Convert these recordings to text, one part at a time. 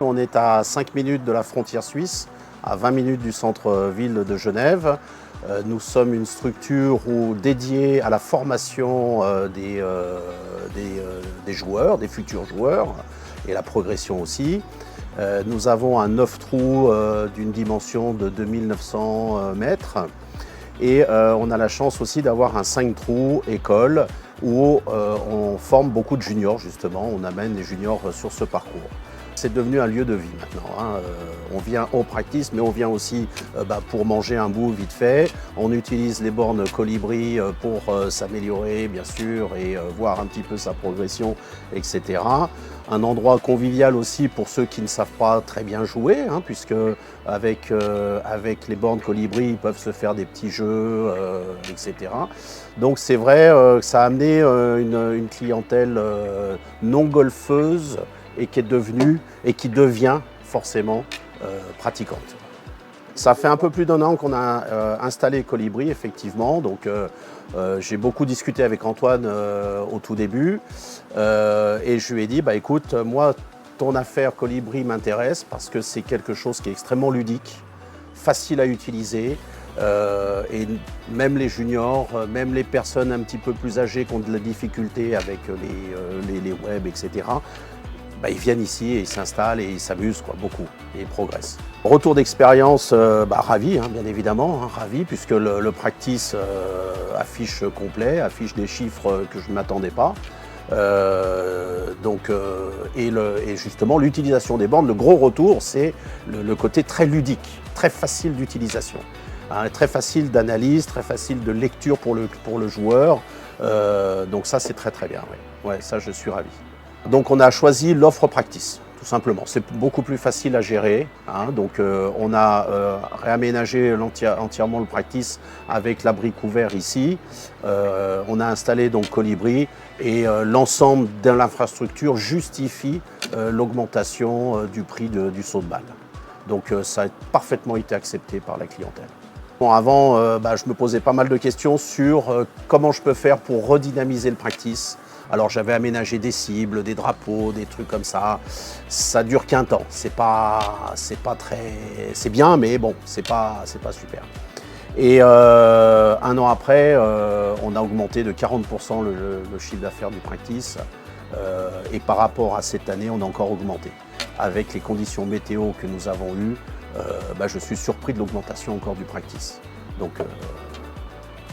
On est à 5 minutes de la frontière suisse, à 20 minutes du centre-ville de Genève. Nous sommes une structure dédiée à la formation des joueurs, des futurs joueurs, et la progression aussi. Nous avons un 9 trous d'une dimension de 2900 mètres. Et on a la chance aussi d'avoir un 5 trous école où on forme beaucoup de juniors justement, on amène les juniors sur ce parcours. C'est devenu un lieu de vie maintenant, hein. On vient au practice, mais on vient aussi pour manger un bout vite fait. On utilise les bornes Colibri pour s'améliorer bien sûr et voir un petit peu sa progression, etc. Un endroit convivial aussi pour ceux qui ne savent pas très bien jouer, hein, puisque avec les bornes Colibri, ils peuvent se faire des petits jeux, etc. Donc c'est vrai que ça a amené une clientèle non golfeuse et qui est devenue et qui devient forcément pratiquante. Ça fait un peu plus d'1 an qu'on a installé Colibri, effectivement. Donc, j'ai beaucoup discuté avec Antoine au tout début et je lui ai dit, écoute, moi, ton affaire Colibri m'intéresse parce que c'est quelque chose qui est extrêmement ludique, facile à utiliser. Et même les juniors, même les personnes un petit peu plus âgées qui ont de la difficulté avec les web, etc., ils viennent ici et ils s'installent et ils s'amusent beaucoup et ils progressent. Retour d'expérience, ravi, hein, bien évidemment, hein, ravi, puisque le practice affiche complet, affiche des chiffres que je ne m'attendais pas. Et justement l'utilisation des bornes, le gros retour, c'est le côté très ludique, très facile d'utilisation, hein, très facile d'analyse, très facile de lecture pour le joueur. Donc ça c'est très bien, oui. Ouais, ça je suis ravi. Donc on a choisi l'offre practice, tout simplement. C'est beaucoup plus facile à gérer, hein. Donc on a réaménagé entièrement le practice avec l'abri couvert ici. On a installé donc Colibri et l'ensemble de l'infrastructure justifie l'augmentation du prix du saut de balle. Donc ça a parfaitement été accepté par la clientèle. Bon, avant, je me posais pas mal de questions sur comment je peux faire pour redynamiser le practice. Alors j'avais aménagé des cibles, des drapeaux, des trucs comme ça. Ça dure qu'un temps. C'est bien, mais bon, c'est pas super. Et 1 an après, on a augmenté de 40% le chiffre d'affaires du practice. Et par rapport à cette année, on a encore augmenté. Avec les conditions météo que nous avons eues, je suis surpris de l'augmentation encore du practice. Donc,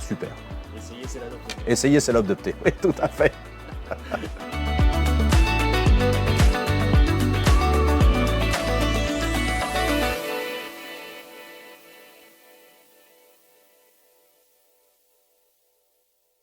super. Essayer, c'est l'adopter. Essayer, c'est l'adopter. Oui, tout à fait.